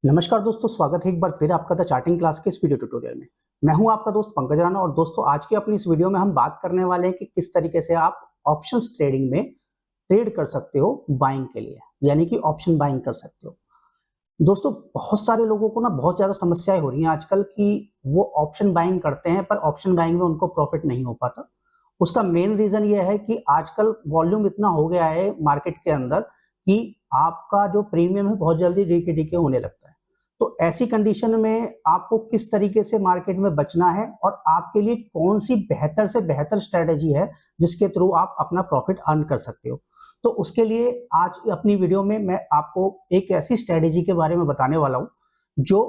नमस्कार दोस्तों, स्वागत है एक बार फिर आपका द चार्टिंग क्लास के इस वीडियो ट्यूटोरियल में। मैं हूं आपका दोस्त पंकज राणा और दोस्तों आज की अपनी इस वीडियो में हम बात करने वाले हैं कि किस तरीके से आप ऑप्शंस ट्रेडिंग में ट्रेड कर सकते हो बाइंग के लिए, यानी कि ऑप्शन बाइंग कर सकते हो। दोस्तों बहुत सारे लोगों को ना बहुत ज़्यादा समस्याएं हो रही हैं आजकल कि वो ऑप्शन बाइंग करते हैं पर ऑप्शन बाइंग में उनको प्रॉफिट नहीं हो पाता। उसका मेन रीज़न ये है कि आजकल वॉल्यूम इतना हो गया है मार्केट के अंदर कि आपका जो प्रीमियम है बहुत जल्दी डीके होने लगता है। तो ऐसी कंडीशन में आपको किस तरीके से मार्केट में बचना है और आपके लिए कौन सी बेहतर से बेहतर स्ट्रेटेजी है जिसके थ्रू आप अपना प्रॉफिट अर्न कर सकते हो। तो उसके लिए आज अपनी वीडियो में मैं आपको एक ऐसी स्ट्रेटेजी के बारे में बताने वाला हूं जो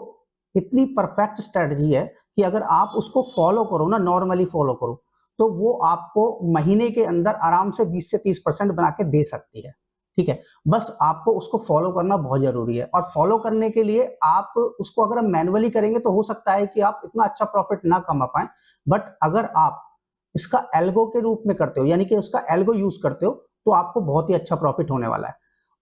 इतनी परफेक्ट स्ट्रेटेजी है कि अगर आप उसको फॉलो करो ना, नॉर्मली फॉलो करो, तो वो आपको महीने के अंदर आराम से 20 से 30% बना के दे सकती है। ठीक है, बस आपको उसको फॉलो करना बहुत जरूरी है और फॉलो करने के लिए आप उसको अगर हम मैनुअली करेंगे तो हो सकता है कि आप इतना अच्छा प्रॉफिट ना कमा पाए। बट अगर आप इसका एल्गो के रूप में करते हो, यानी कि उसका एल्गो यूज करते हो, तो आपको बहुत ही अच्छा प्रॉफिट होने वाला है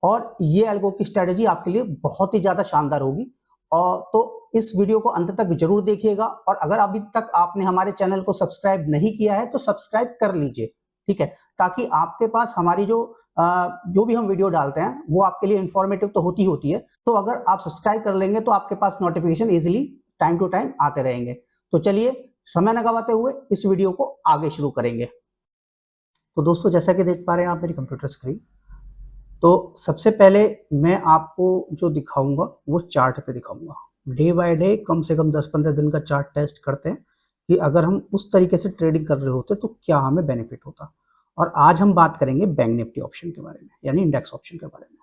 और ये एल्गो की स्ट्रेटेजी आपके लिए बहुत ही ज्यादा शानदार होगी। और तो इस वीडियो को अंत तक जरूर देखिएगा और अगर अभी तक आपने हमारे चैनल को सब्सक्राइब नहीं किया है तो सब्सक्राइब कर लीजिए। ठीक है, ताकि आपके पास हमारी जो भी हम वीडियो डालते हैं वो आपके लिए इंफॉर्मेटिव तो होती है। तो अगर आप सब्सक्राइब कर लेंगे तो आपके पास notification easily time to time आते रहेंगे। तो चलिए समय न गवाते हुए इस वीडियो को आगे शुरू करेंगे। तो दोस्तों जैसा कि देख पा रहे हैं आप मेरी कंप्यूटर स्क्रीन, तो सबसे पहले मैं आपको जो दिखाऊंगा वो चार्ट पे दिखाऊंगा। डे बाय डे कम से कम 10-15 दिन का चार्ट टेस्ट करते हैं कि अगर हम उस तरीके से ट्रेडिंग कर रहे होते तो क्या हमें बेनिफिट होता। और आज हम बात करेंगे बैंक निफ्टी ऑप्शन के बारे में, यानी इंडेक्स ऑप्शन के बारे में।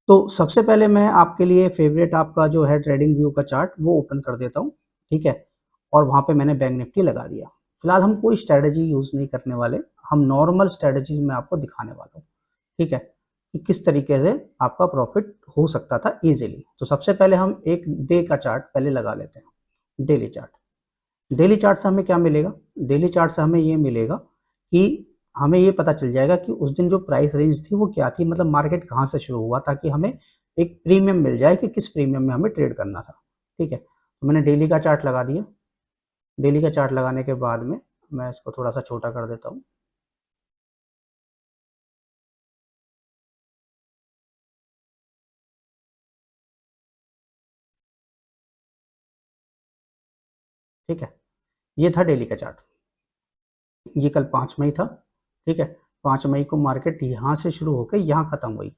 तो सबसे पहले मैं आपके लिए फेवरेट आपका जो है ट्रेडिंग व्यू का चार्ट वो ओपन कर देता हूँ। ठीक है, और वहां पे मैंने बैंक निफ्टी लगा दिया। फिलहाल हम कोई स्ट्रेटेजी यूज नहीं करने वाले, हम नॉर्मल स्ट्रेटेजीज में आपको दिखाने वाला हूँ। ठीक है, कि किस तरीके से आपका प्रॉफिट हो सकता था इजीली। तो सबसे पहले हम एक डे का चार्ट पहले लगा लेते हैं, डेली चार्ट। डेली चार्ट से हमें क्या मिलेगा? डेली चार्ट से हमें ये मिलेगा कि हमें ये पता चल जाएगा कि उस दिन जो प्राइस रेंज थी वो क्या थी, मतलब मार्केट कहाँ से शुरू हुआ, ताकि हमें एक प्रीमियम मिल जाए कि किस प्रीमियम में हमें ट्रेड करना था। ठीक है, तो मैंने डेली का चार्ट लगा दिया। डेली का चार्ट लगाने के बाद में मैं इसको थोड़ा सा छोटा कर देता हूँ। ठीक है, ये था डेली का चार्ट। ये कल 5 मई था। ठीक है, 5 मई को मार्केट यहाँ से शुरू होकर यहाँ खत्म हुई,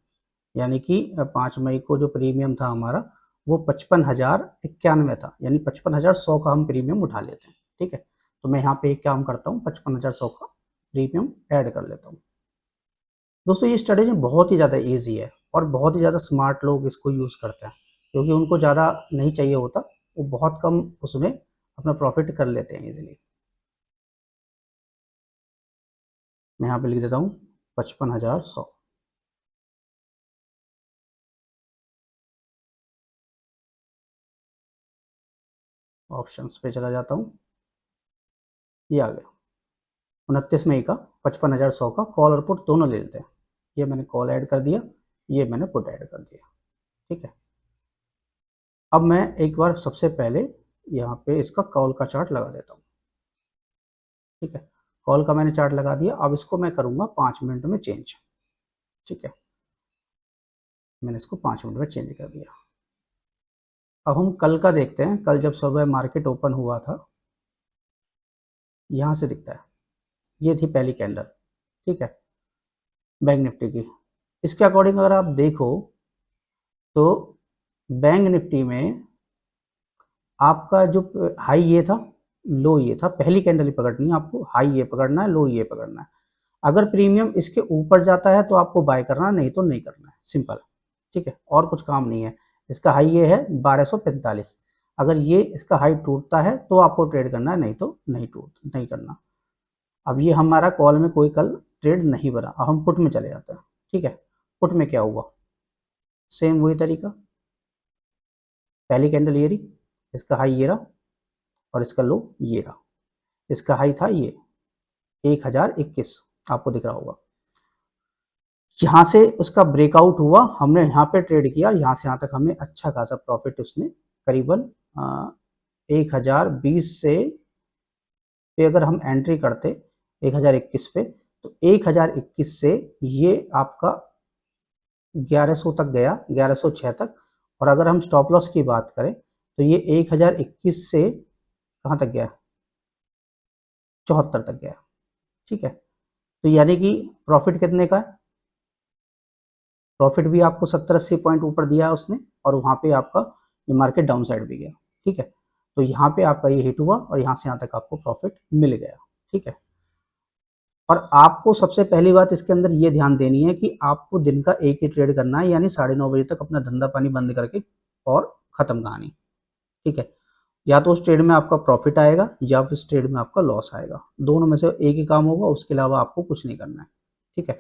यानी कि 5 मई को जो प्रीमियम था हमारा वो 55,091 था, यानी 55,100 का हम प्रीमियम उठा लेते हैं। ठीक है, तो मैं यहाँ पे एक काम करता हूँ, 55,100 का प्रीमियम ऐड कर लेता हूँ। दोस्तों ये स्ट्रेटेजी बहुत ही ज़्यादा ईजी है और बहुत ही ज़्यादा स्मार्ट लोग इसको यूज़ करते हैं, क्योंकि उनको ज़्यादा नहीं चाहिए होता, वो बहुत कम उसमें अपना प्रॉफिट कर लेते हैं ईजिली। मैं यहाँ पे लिख देता हूँ 55,100। ऑप्शंस पे चला जाता हूँ, ये आ गया 29 मई का 55,100 का कॉल और पुट दोनों ले लेते हैं। ये मैंने कॉल ऐड कर दिया, ये मैंने पुट ऐड कर दिया। ठीक है, अब मैं एक बार सबसे पहले यहाँ पे इसका कॉल का चार्ट लगा देता हूँ। ठीक है, कॉल का मैंने चार्ट लगा दिया। अब इसको मैं करूँगा 5 मिनट में चेंज। ठीक है, मैंने इसको 5 मिनट में चेंज कर दिया। अब हम कल का देखते हैं। कल जब सुबह मार्केट ओपन हुआ था, यहाँ से दिखता है, ये थी पहली कैंडल। ठीक है, बैंक निफ्टी की। इसके अकॉर्डिंग अगर आप देखो तो बैंक निफ्टी में आपका जो हाई ये था, लो ये था। पहली कैंडल ही पकड़नी है आपको, हाई ये पकड़ना है, लो ये पकड़ना है। अगर प्रीमियम इसके ऊपर जाता है तो आपको बाय करना है, नहीं तो नहीं करना है, सिंपल है। ठीक है, और कुछ काम नहीं है। इसका हाई ये है 1245। अगर ये इसका हाई टूटता है तो आपको ट्रेड करना है, नहीं तो नहीं करना। अब ये हमारा कॉल में कोई कल ट्रेड नहीं बना। अब हम पुट में चले जाते हैं। ठीक है, पुट में क्या हुआ, सेम वही तरीका। पहली कैंडल ये रही, इसका हाई ये रहा और इसका लो ये रहा। इसका हाई था ये 1021, आपको दिख रहा होगा। यहाँ से उसका ब्रेकआउट हुआ, हमने यहाँ पे ट्रेड किया, यहाँ से यहाँ तक हमें अच्छा खासा प्रॉफिट उसने करीबन 1020 से पे अगर हम एंट्री करते 1021 पे, तो 1021 से ये आपका 1100 तक गया, 1106 तक। और अगर हम स्टॉप लॉस की बात करें तो ये 1021 से कहाँ तक गया, 74 तक गया। ठीक है, तो यानी कि प्रॉफिट कितने का है, प्रॉफिट भी आपको 70-80 पॉइंट ऊपर दिया है उसने, और वहाँ पे आपका ये मार्केट डाउन साइड भी गया। ठीक है, तो यहाँ पे आपका ये हिट हुआ और यहाँ से यहाँ तक आपको प्रॉफिट मिल गया। ठीक है, और आपको सबसे पहली बात इसके अंदर ये ध्यान देनी है कि आपको दिन का एक ही ट्रेड करना है, यानी 9:30 बजे तक अपना धंधा पानी बंद करके और खत्म कहानी। ठीक है, या तो उस ट्रेड में आपका प्रॉफिट आएगा या फिर उस ट्रेड में आपका लॉस आएगा, दोनों में से एक ही काम होगा, उसके अलावा आपको कुछ नहीं करना है। ठीक है,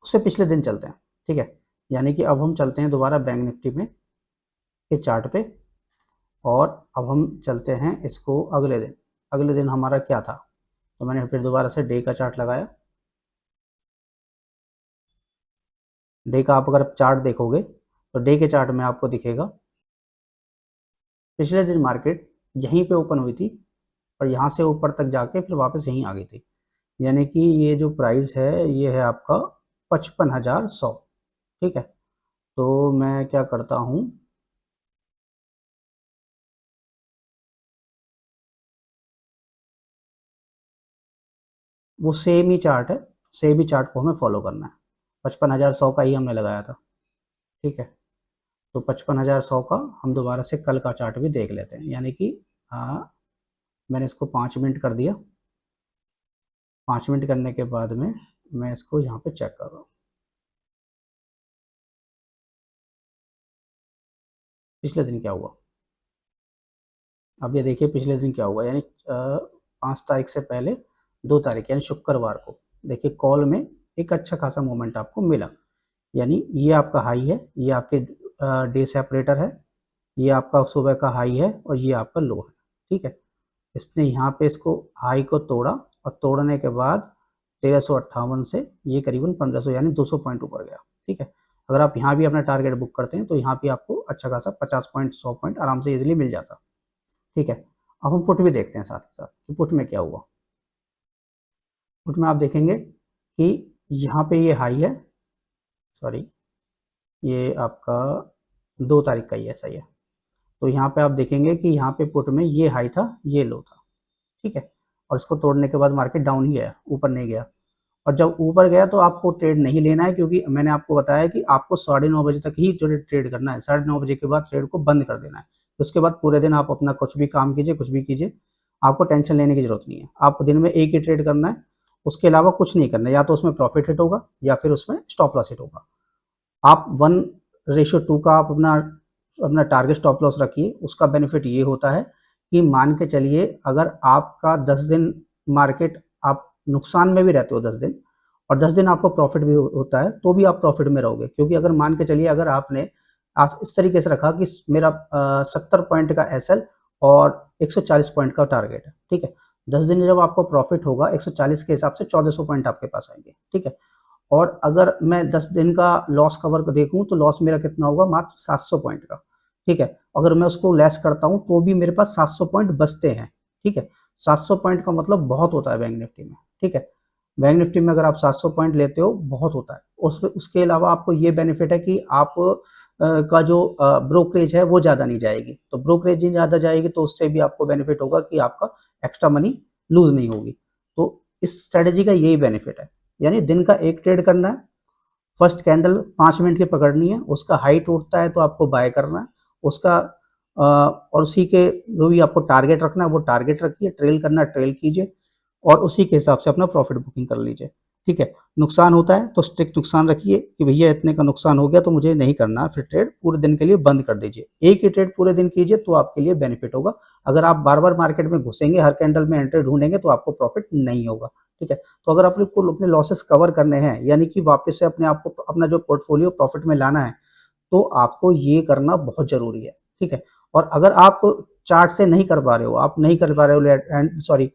उससे पिछले दिन चलते हैं। ठीक है, यानी कि अब हम चलते हैं दोबारा बैंक निफ्टी में के चार्ट पे, और अब हम चलते हैं इसको अगले दिन। अगले दिन हमारा क्या था, तो मैंने फिर दोबारा से डे का चार्ट लगाया। डे का आप अगर चार्ट देखोगे तो डे के चार्ट में आपको दिखेगा पिछले दिन मार्केट यहीं पे ओपन हुई थी और यहाँ से ऊपर तक जाके फिर वापस यहीं आ गई थी, यानी कि ये जो प्राइस है ये है आपका 55,100। ठीक है, तो मैं क्या करता हूँ, वो सेम ही चार्ट है, सेम ही चार्ट को हमें फॉलो करना है। 55,100 का ही हमने लगाया था। ठीक है, तो 55,100 का हम दोबारा से कल का चार्ट भी देख लेते हैं, यानी कि मैंने इसको 5 मिनट कर दिया। 5 मिनट करने के बाद में मैं इसको यहाँ पे चेक कर रहा हूँ पिछले दिन क्या हुआ। अब ये देखिए पिछले दिन क्या हुआ, यानी 5 तारीख से पहले 2 तारीख यानी शुक्रवार को देखिए कॉल में एक अच्छा खासा मोमेंट आपको मिला, यानी ये आपका हाई है, ये आपके डे सेपरेटर है, ये आपका सुबह का हाई है और ये आपका लो है। ठीक है, इसने यहाँ पे इसको हाई को तोड़ा और तोड़ने के बाद 1358 से ये करीबन 1500 यानी 200 पॉइंट ऊपर गया। ठीक है, अगर आप यहाँ भी अपना टारगेट बुक करते हैं तो यहाँ पे आपको अच्छा खासा 50 पॉइंट 100 पॉइंट आराम से इजीली मिल जाता। ठीक है, अब हम पुट भी देखते हैं साथ ही साथ कि पुट में क्या हुआ। पुट में आप देखेंगे कि यहाँ पे ये हाई है, सॉरी ये आपका 2 तारीख का ही ऐसा ही है, तो यहाँ पे आप देखेंगे कि यहाँ पे पुट में ये हाई था ये लो था। ठीक है, और इसको तोड़ने के बाद मार्केट डाउन ही गया, ऊपर नहीं गया। और जब ऊपर गया तो आपको ट्रेड नहीं लेना है, क्योंकि मैंने आपको बताया कि आपको 9:30 बजे तक ही ट्रेड करना है, 9:30 बजे के बाद ट्रेड को बंद कर देना है। उसके बाद पूरे दिन आप अपना कुछ भी काम कीजिए, कुछ भी कीजिए, आपको टेंशन लेने की जरूरत नहीं है। आपको दिन में एक ही ट्रेड करना है, उसके अलावा कुछ नहीं करना है, या तो उसमें प्रॉफिट हिट होगा या फिर उसमें स्टॉप लॉस हिट होगा। आप 1:2 का आप अपना अपना टारगेट स्टॉप लॉस रखिए। उसका बेनिफिट ये होता है कि मान के चलिए अगर आपका 10 दिन मार्केट आप नुकसान में भी रहते हो 10 दिन, और 10 दिन आपको प्रॉफिट भी होता है, तो भी आप प्रॉफिट में रहोगे, क्योंकि अगर मान के चलिए अगर आपने आज इस तरीके से रखा कि मेरा 70 पॉइंट का एसएल और 140 पॉइंट का टारगेट है। ठीक है, 10 दिन जब आपको प्रॉफिट होगा 140 के हिसाब से 1400 पॉइंट आपके पास आएंगे। ठीक है, और अगर मैं 10 दिन का लॉस कवर देखूं तो लॉस मेरा कितना होगा, मात्र 700 पॉइंट का। ठीक है, अगर मैं उसको लेस करता हूं तो भी मेरे पास 700 पॉइंट बचते हैं। ठीक है, 700 पॉइंट का मतलब बहुत होता है बैंक निफ्टी में। ठीक है, बैंक निफ्टी में अगर आप 700 पॉइंट लेते हो बहुत होता है। उसके अलावा आपको ये बेनिफिट है कि आप का जो ब्रोकरेज है वो ज़्यादा नहीं जाएगी, तो ब्रोकरेज नहीं ज़्यादा जाएगी तो उससे भी आपको बेनिफिट होगा कि आपका एक्स्ट्रा मनी लूज नहीं होगी। तो इस स्ट्रेटेजी का यही बेनिफिट है, यानी दिन का एक ट्रेड करना है, फर्स्ट कैंडल 5 मिनट की पकड़नी है, उसका हाई टूटता है तो आपको बाय करना है, उसका और उसी के जो भी आपको टारगेट रखना है वो टारगेट रखिए, ट्रेल करना है ट्रेल कीजिए, और उसी के हिसाब से अपना प्रॉफिट बुकिंग कर लीजिए। ठीक है, नुकसान होता है तो स्ट्रिक्ट नुकसान रखिए कि भैया इतने का नुकसान हो गया तो मुझे नहीं करना है, फिर ट्रेड पूरे दिन के लिए बंद कर दीजिए। एक ही ट्रेड पूरे दिन कीजिए तो आपके लिए बेनिफिट होगा। अगर आप बार बार मार्केट में घुसेंगे, हर कैंडल में एंट्री ढूंढेंगे तो आपको प्रॉफिट नहीं होगा। ठीक है, तो अगर आपको अपने लॉसेस कवर करने हैं, यानी कि वापस से अपने आप को अपना जो पोर्टफोलियो प्रॉफिट में लाना है, तो आपको ये करना बहुत जरूरी है। ठीक है, और अगर आप चार्ट से नहीं कर पा रहे हो, आप नहीं कर पा रहे हो, सॉरी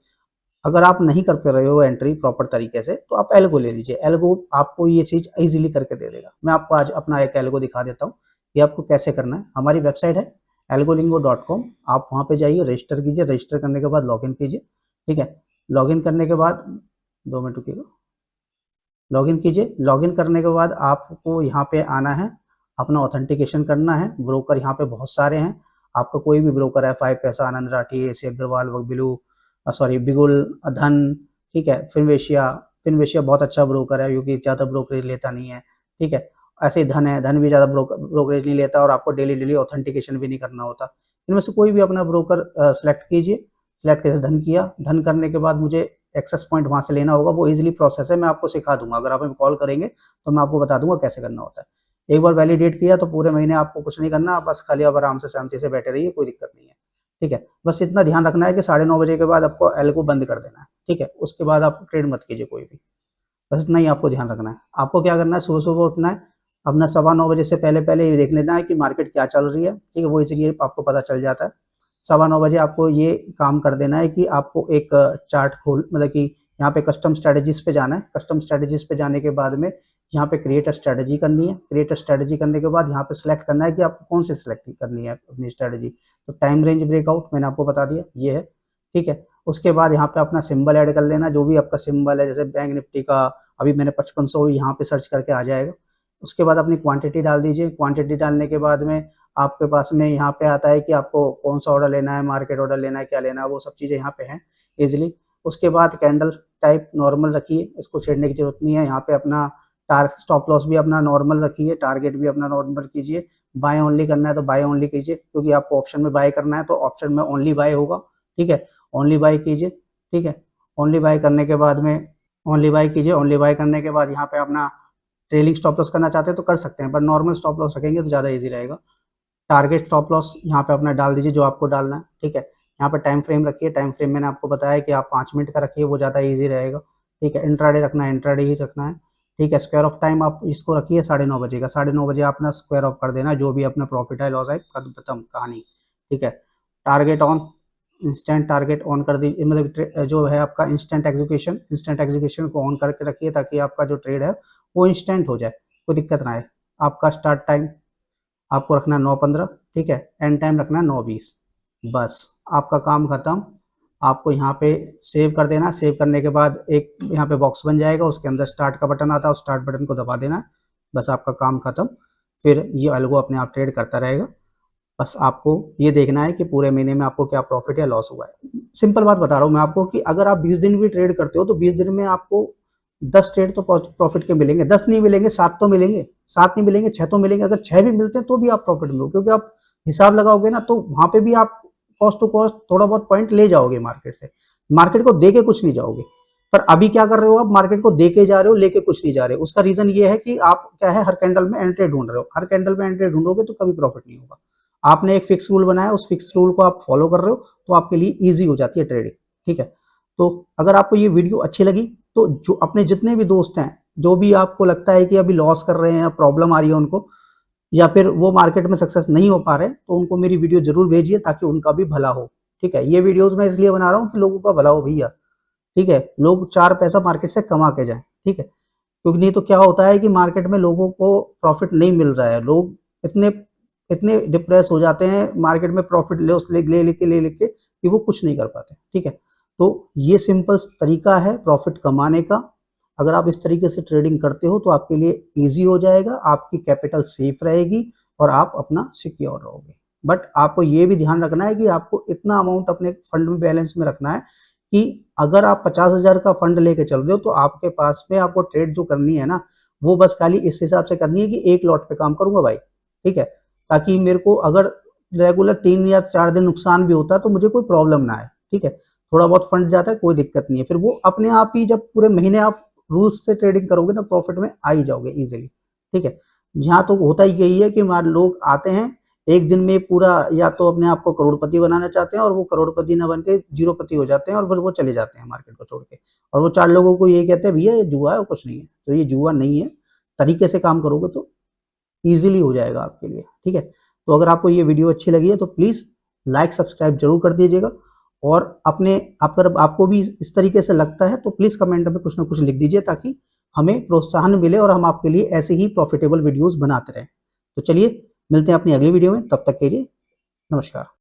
अगर आप नहीं कर पा रहे हो एंट्री प्रॉपर तरीके से तो आप एल्गो ले लीजिए। एल्गो आपको ये चीज़ ईज़िली करके दे देगा। मैं आपको आज अपना एक एल्गो दिखा देता हूँ कि आपको कैसे करना है। हमारी वेबसाइट है algolingo.com। आप वहाँ पे जाइए, रजिस्टर कीजिए। रजिस्टर करने के बाद लॉगिन कीजिए, ठीक है। लॉगिन करने के बाद 2 मिनट रुकिएगा। लॉगिन कीजिए। लॉगिन करने के बाद आपको यहाँ पे आना है, अपना ऑथेंटिकेशन करना है। ब्रोकर यहाँ पे बहुत सारे हैं, आपका कोई भी ब्रोकर है, 5 पैसा, आनंद राठी, एसी अग्रवाल, बिगुल, धन, ठीक है। फिनवेशिया, फिनवेशिया बहुत अच्छा ब्रोकर है क्योंकि ज़्यादा ब्रोकरेज लेता नहीं है, ठीक है। ऐसे ही धन है, धन भी ज़्यादा ब्रोकरेज नहीं लेता और आपको डेली ऑथेंटिकेशन भी नहीं करना होता। इनमें से कोई भी अपना ब्रोकर सेलेक्ट कीजिए। सेलेक्ट कैसे धन किया, धन करने के बाद मुझे एक्सेस पॉइंट वहाँ से लेना होगा। वो इजीली प्रोसेस है, मैं आपको सिखा दूंगा। अगर आप हमें कॉल करेंगे तो मैं आपको बता दूंगा कैसे करना होता है। एक बार वैलिडेट किया तो पूरे महीने आपको कुछ नहीं करना, बस खाली आप आराम से शांति से बैठे रहिए, कोई दिक्कत नहीं है, ठीक है। बस इतना ध्यान रखना है कि 9:30 बजे के बाद आपको एल को बंद कर देना है, ठीक है। उसके बाद आप ट्रेड मत कीजिए कोई भी, बस इतना ही आपको ध्यान रखना है। आपको क्या करना है, सुबह सुबह उठना है, अपना 9:15 बजे से पहले पहले ये देख लेना है कि मार्केट क्या चल रही है, ठीक है। वो इसलिए आपको पता चल जाता है। 9:15 बजे आपको ये काम कर देना है कि आपको एक चार्ट खोल, मतलब कि यहाँ पे कस्टम स्ट्रेटजीज पे जाना है। कस्टम स्ट्रेटजीज पे जाने के बाद में यहाँ पे क्रिएट अ स्ट्रेटजी करनी है। क्रिएट अ स्ट्रेटजी करने के बाद यहाँ पे सिलेक्ट करना है कि आपको कौन सी सिलेक्ट करनी है अपनी स्ट्रेटजी। तो टाइम रेंज ब्रेकआउट मैंने आपको बता दिया, ये है, ठीक है। उसके बाद यहाँ पे अपना सिंबल ऐड कर लेना, जो भी आपका सिंबल है, जैसे बैंक निफ्टी का अभी मैंने 5500 यहाँ पे सर्च करके आ जाएगा। उसके बाद अपनी क्वांटिटी डाल दीजिए। क्वांटिटी डालने के बाद में आपके पास में यहाँ पे आता है कि आपको कौन सा ऑर्डर लेना है, मार्केट ऑर्डर लेना है, क्या लेना है, वो सब चीज़ें यहाँ पे हैं इजीली। उसके बाद कैंडल टाइप नॉर्मल रखिए, इसको छेड़ने की जरूरत नहीं है। यहाँ पे अपना टारगेट स्टॉप लॉस भी अपना नॉर्मल रखिए, टारगेट भी अपना नॉर्मल कीजिए। बाय ओनली करना है तो बाय ओनली कीजिए, क्योंकि आपको ऑप्शन में बाय करना है तो ऑप्शन में ओनली बाय होगा, ठीक है। ओनली बाय कीजिए, ठीक है। ओनली बाय करने के बाद में ओनली बाय कीजिए। ओनली बाय करने के बाद यहाँ पे अपना ट्रेलिंग स्टॉप लॉस करना चाहते हैं तो कर सकते हैं, पर नॉर्मल स्टॉप लॉस रखेंगे तो ज़्यादा ईजी रहेगा। टारगेट स्टॉप लॉस यहाँ पे अपना डाल दीजिए जो आपको डालना है, ठीक है। यहाँ पे टाइम फ्रेम रखिए। टाइम फ्रेम मैंने आपको बताया कि आप 5 मिनट का रखिए, वो ज़्यादा इजी रहेगा, ठीक है। इंट्राडे रखना है, इंट्राडे ही रखना है, ठीक है। स्क्वायर ऑफ टाइम आप इसको रखिए 9:30 बजे का। 9:30 बजे अपना स्क्वायर ऑफ कर देना, जो भी अपना प्रॉफिट है लॉस है, खत्म कहानी, ठीक है। Target on, instant target on कर दीजिए, मतलब जो है आपका इंस्टेंट एग्जीक्यूशन को ऑन करके रखिए ताकि आपका जो ट्रेड है वो इंस्टेंट हो जाए, कोई दिक्कत ना आए। आपका स्टार्ट टाइम आपको रखना है 9:15, ठीक है। एंड टाइम रखना है 9:20। बस आपका काम खत्म। आपको यहाँ पे सेव कर देना। सेव करने के बाद एक यहाँ पे बॉक्स बन जाएगा, उसके अंदर स्टार्ट का बटन आता है, उस स्टार्ट बटन को दबा देना है। बस आपका काम खत्म। फिर ये अलगो अपने आप ट्रेड करता रहेगा। बस आपको ये देखना है कि पूरे महीने में आपको क्या प्रॉफिट या लॉस हुआ है। सिंपल बात बता रहा हूँ मैं आपको कि अगर आप 20 दिन भी ट्रेड करते हो तो 20 दिन में आपको 10 ट्रेड तो प्रॉफिट के मिलेंगे। 10 नहीं मिलेंगे, 7 तो मिलेंगे, 7 नहीं मिलेंगे, 6 तो मिलेंगे। अगर 6 भी मिलते हैं तो भी आप प्रॉफिट में हो, क्योंकि आप हिसाब लगाओगे ना तो वहां पे भी आप कॉस्ट टू कॉस्ट थोड़ा बहुत पॉइंट ले जाओगे मार्केट से। मार्केट को दे के कुछ नहीं जाओगे। पर अभी क्या कर रहे हो, आप मार्केट को दे के जा रहे हो, लेके कुछ नहीं जा रहे हो। उसका रीजन ये है कि आप क्या है, हर कैंडल में एंट्री ढूंढ रहे हो। हर कैंडल में एंट्री ढूंढोगे तो कभी प्रॉफिट नहीं होगा। आपने एक फिक्स रूल बनाया, उस फिक्स रूल को आप फॉलो कर रहे हो तो आपके लिए ईजी हो जाती है ट्रेडिंग, ठीक है। तो अगर आपको ये वीडियो अच्छी लगी तो जो अपने जितने भी दोस्त हैं, जो भी आपको लगता है कि अभी लॉस कर रहे हैं, प्रॉब्लम आ रही है उनको, या फिर वो मार्केट में सक्सेस नहीं हो पा रहे, तो उनको मेरी वीडियो जरूर भेजिए ताकि उनका भी भला हो, ठीक है। ये वीडियोस मैं इसलिए बना रहा हूँ कि लोगों का भला हो भैया, ठीक है। लोग 4 पैसा मार्केट से कमा के जाए, ठीक है। क्योंकि नहीं तो क्या होता है कि मार्केट में लोगों को प्रॉफिट नहीं मिल रहा है। लोग इतने इतने डिप्रेस हो जाते हैं मार्केट में प्रॉफिट ले लेके कि वो कुछ नहीं कर पाते, ठीक है। तो ये सिंपल तरीका है प्रॉफिट कमाने का। अगर आप इस तरीके से ट्रेडिंग करते हो तो आपके लिए इजी हो जाएगा, आपकी कैपिटल सेफ रहेगी और आप अपना सिक्योर रहोगे। बट आपको ये भी ध्यान रखना है कि आपको इतना अमाउंट अपने फंड में बैलेंस में रखना है कि अगर आप 50,000 का फंड लेके चल रहे हो तो आपके पास में आपको ट्रेड जो करनी है ना, वो बस खाली इस हिसाब से करनी है कि एक लॉट पे काम करूंगा भाई, ठीक है। ताकि मेरे को अगर रेगुलर 3 या 4 दिन नुकसान भी होता है तो मुझे कोई प्रॉब्लम ना आए, ठीक है। थोड़ा बहुत फंड जाता है, कोई दिक्कत नहीं है। फिर वो अपने आप ही जब पूरे महीने आप रूल्स से ट्रेडिंग करोगे ना, प्रॉफिट में आ ही जाओगे इजीली, ठीक है। यहाँ तो होता ही यही है कि लोग आते हैं एक दिन में पूरा, या तो अपने आप को करोड़पति बनाना चाहते हैं और वो करोड़पति ना बन के जीरोपति हो जाते हैं और फिर वो चले जाते हैं मार्केट को छोड़ के। और वो 4 लोगों को ये कहते हैं भैया ये जुआ है और कुछ नहीं है। तो ये जुआ नहीं है, तरीके से काम करोगे तो ईजिली हो जाएगा आपके लिए, ठीक है। तो अगर आपको ये वीडियो अच्छी लगी है तो प्लीज़ लाइक सब्सक्राइब जरूर कर दीजिएगा और अपने अगर आपको भी इस तरीके से लगता है तो प्लीज़ कमेंट में कुछ ना कुछ लिख दीजिए, ताकि हमें प्रोत्साहन मिले और हम आपके लिए ऐसे ही प्रॉफिटेबल वीडियोस बनाते रहें। तो चलिए मिलते हैं अपनी अगली वीडियो में, तब तक के लिए नमस्कार।